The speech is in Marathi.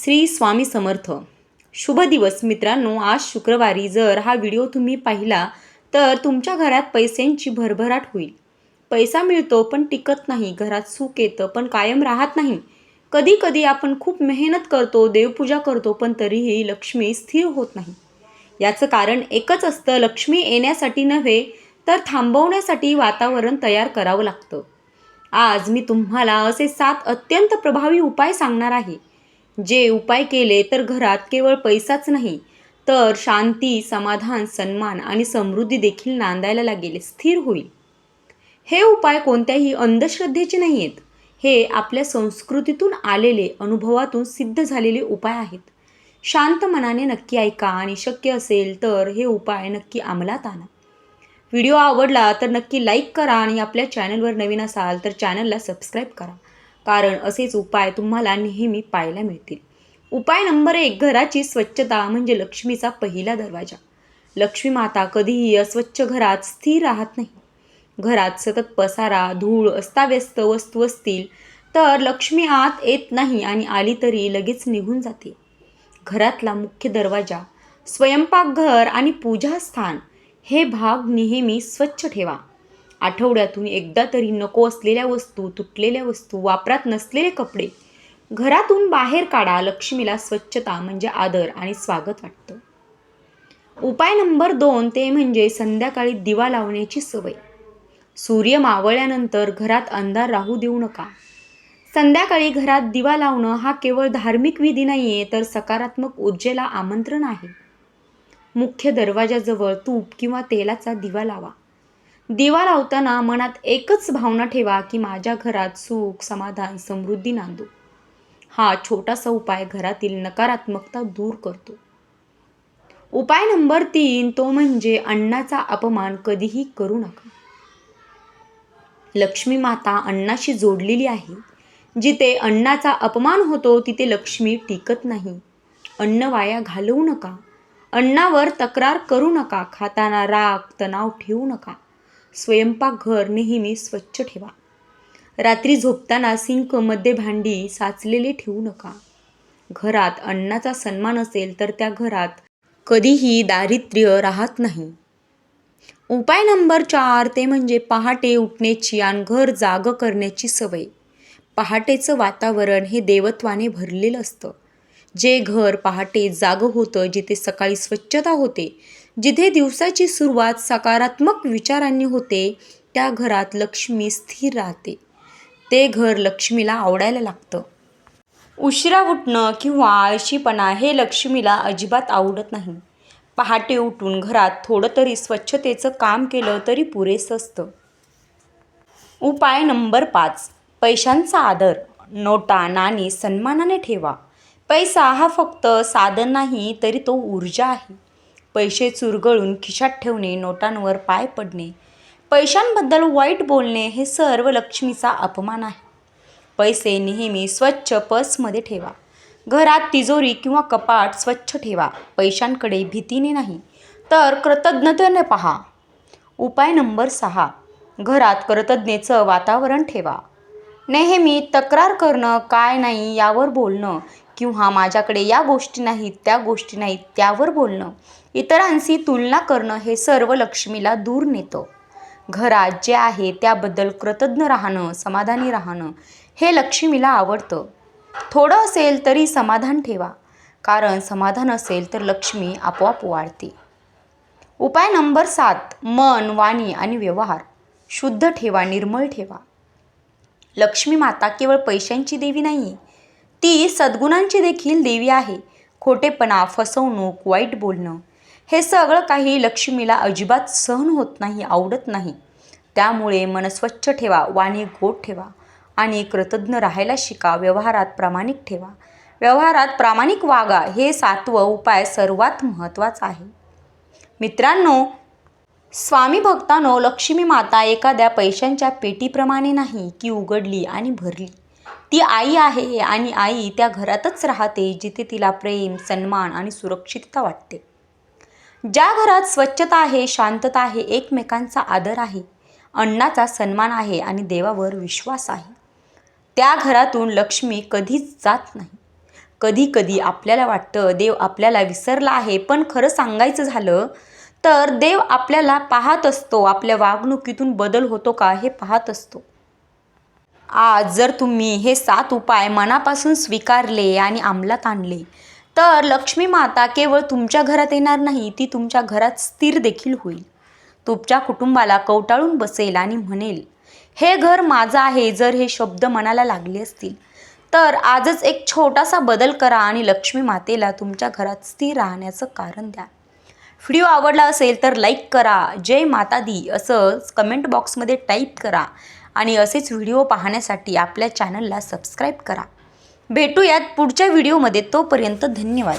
श्री स्वामी समर्थ. शुभ दिवस मित्रांनो. आज शुक्रवारी जर हा व्हिडिओ तुम्ही पाहिला तर तुमच्या घरात पैशांची भरभराट होईल. पैसा मिळतो पण टिकत नाही. घरात सुख येतं पण कायम राहत नाही. कधी कधी आपण खूप मेहनत करतो, देवपूजा करतो, पण तरीही लक्ष्मी स्थिर होत नाही. याचं कारण एकच असतं, लक्ष्मी येण्यासाठी नव्हे तर थांबवण्यासाठी वातावरण तयार करावं लागतं. आज मी तुम्हाला असे 7 अत्यंत प्रभावी उपाय सांगणार आहे. जे उपाय केले तर घरात केवळ पैसाच नाही तर शांती, समाधान, सन्मान आणि समृद्धी देखील नांदायला लागेल, स्थिर होईल. हे उपाय कोणत्याही अंधश्रद्धेचे नाही आहेत. हे आपल्या संस्कृतीतून आलेले, अनुभवातून सिद्ध झालेले उपाय आहेत. शांत मनाने नक्की ऐका आणि शक्य असेल तर हे उपाय नक्की अंमलात आणा. व्हिडिओ आवडला तर नक्की लाईक करा आणि आपल्या चॅनलवर नवीन असाल तर चॅनलला सबस्क्राईब करा, कारण असेच उपाय तुम्हाला नेहमी पाहायला मिळतील. उपाय नंबर 1. घराची स्वच्छता म्हणजे लक्ष्मीचा पहिला दरवाजा. लक्ष्मी माता कधीही अस्वच्छ घरात स्थिर राहत नाही. घरात सतत पसारा, धूळ, अस्ताव्यस्त वस्तू असतील तर लक्ष्मी आत येत नाही आणि आली तरी लगेच निघून जाते. घरातला मुख्य दरवाजा, स्वयंपाकघर आणि पूजास्थान हे भाग नेहमी स्वच्छ ठेवा. आठवड्यातून एकदा तरी नको असलेल्या वस्तू, तुटलेल्या वस्तू, वापरात नसलेले कपडे घरातून बाहेर काढा. लक्ष्मीला स्वच्छता म्हणजे आदर आणि स्वागत वाटतं. उपाय नंबर 2 ते म्हणजे संध्याकाळी दिवा लावण्याची सवय. सूर्य मावळल्यानंतर घरात अंधार राहू देऊ नका. संध्याकाळी घरात दिवा लावणं हा केवळ धार्मिक विधी नाहीये तर सकारात्मक ऊर्जेला आमंत्रण आहे. मुख्य दरवाजाजवळ तूप किंवा तेलाचा दिवा लावा. दिवा लावताना मनात एकच भावना ठेवा की माझ्या घरात सुख, समाधान, समृद्धी नांदो. हा छोटासा उपाय घरातील नकारात्मकता दूर करतो. उपाय नंबर 3 तो म्हणजे अन्नाचा अपमान कधीही करू नका. लक्ष्मी माता अन्नाशी जोडलेली आहे. जिथे अन्नाचा अपमान होतो तिथे लक्ष्मी टिकत नाही. अन्न वाया घालवू नका. अन्नावर तक्रार करू नका. खाताना राग, तणाव ठेवू नका. स्वयंपाकघर नेहमी स्वच्छ ठेवा. रात्री झोपताना सिंकमध्ये भांडी साचलेले ठेवू नका. घरात अन्नाचा सन्मान असेल तर त्या घरात कधीही दारिद्र्य राहत नाही. उपाय नंबर 4 ते म्हणजे पहाटे उठण्याची आणि घर जागं करण्याची सवय. पहाटेचं वातावरण हे देवत्वाने भरलेलं असतं. जे घर पहाटे जागं होतं, जिथे सकाळी स्वच्छता होते, जिथे दिवसाची सुरुवात सकारात्मक विचारांनी होते, त्या घरात लक्ष्मी स्थिर राहते. ते घर लक्ष्मीला आवडायला लागतं. उशिरा उठणं किंवा आळशीपणा हे लक्ष्मीला अजिबात आवडत नाही. पहाटे उठून घरात थोडं तरी स्वच्छतेचं काम केलं तरी पुरेसं असतं. उपाय नंबर 5 पैशांचा आदर. नोटा, नाणी सन्मानाने ठेवा. पैसा हा फक्त साधन नाही तर तो ऊर्जा आहे. पैसे चुरगळून खिशात ठेवणे, नोटांवर पाय पडणे, पैशांबद्दल वाईट बोलणे हे सर्व लक्ष्मीचा अपमान आहे. पैसे नेहमी स्वच्छ पर्समध्ये ठेवा. घरात तिजोरी किंवा कपाट स्वच्छ ठेवा. पैशांकडे भीतीने नाही तर कृतज्ञतेने पहा. उपाय नंबर 6 घरात कृतज्ञतेचं वातावरण ठेवा. नेहमी तक्रार करणं, काय नाही यावर बोलणं किंवा माझ्याकडे या गोष्टी नाहीत, त्या गोष्टी नाहीत त्यावर बोलणं, इतरांशी तुलना करणं हे सर्व लक्ष्मीला दूर नेतं. घरात जे आहे त्याबद्दल कृतज्ञ राहणं, समाधानी राहणं हे लक्ष्मीला आवडतं. थोडं असेल तरी समाधान ठेवा, कारण समाधान असेल तर लक्ष्मी आपोआप वाढते. उपाय नंबर 7 मन, वाणी आणि व्यवहार शुद्ध ठेवा, निर्मळ ठेवा. लक्ष्मी माता केवळ पैशांची देवी नाही, ती सद्गुणांची देखील देवी आहे. खोटेपणा, फसवणूक, वाईट बोलणं हे सगळं काही लक्ष्मीला अजिबात सहन होत नाही, आवडत नाही. त्यामुळे मन स्वच्छ ठेवा, वाणी गोड ठेवा आणि कृतज्ञ राहायला शिका. व्यवहारात प्रामाणिक ठेवा. व्यवहारात प्रामाणिक वागा. हे 7वं उपाय सर्वात महत्त्वाचं आहे. मित्रांनो, स्वामी भक्तांनो, लक्ष्मी माता एखाद्या पैशांच्या पेटीप्रमाणे नाही की उघडली आणि भरली. ती आई आहे आणि आई त्या घरातच राहते जिथे तिला प्रेम, सन्मान आणि सुरक्षितता वाटते. ज्या घरात स्वच्छता आहे, शांतता आहे, एकमेकांचा आदर आहे, अन्नाचा सन्मान आहे आणि देवावर विश्वास आहे, त्या घरातून लक्ष्मी कधीच जात नाही. कधी कधी आपल्याला वाटतं देव आपल्याला विसरला आहे, पण खरं सांगायचं झालं तर देव आपल्याला पाहत असतो. आपल्या वागणुकीतून बदल होतो का हे पाहत असतो. आज जर तुम्ही हे 7 उपाय मनापासून स्वीकारले आणि अंमलात आणले तर लक्ष्मी माता केवळ तुमच्या घरात येणार नाही, ती तुमच्या घरात स्थिर देखील होईल. तुमच्या कुटुंबाला कवटाळून बसेल आणि म्हणेल, हे घर माझं आहे. जर हे शब्द मनाला लागले असतील तर आजच एक छोटासा बदल करा आणि लक्ष्मी मातेला तुमच्या घरात स्थिर राहण्याचं कारण द्या. व्हिडिओ आवडला असेल तर लाईक करा, जय माता दी असं कमेंट बॉक्समध्ये टाईप करा आणि असेच व्हिडिओ पाहण्यासाठी आपल्या चॅनलला सबस्क्राईब करा. भेटूयात पुढच्या व्हिडिओमध्ये. तोपर्यंत धन्यवाद.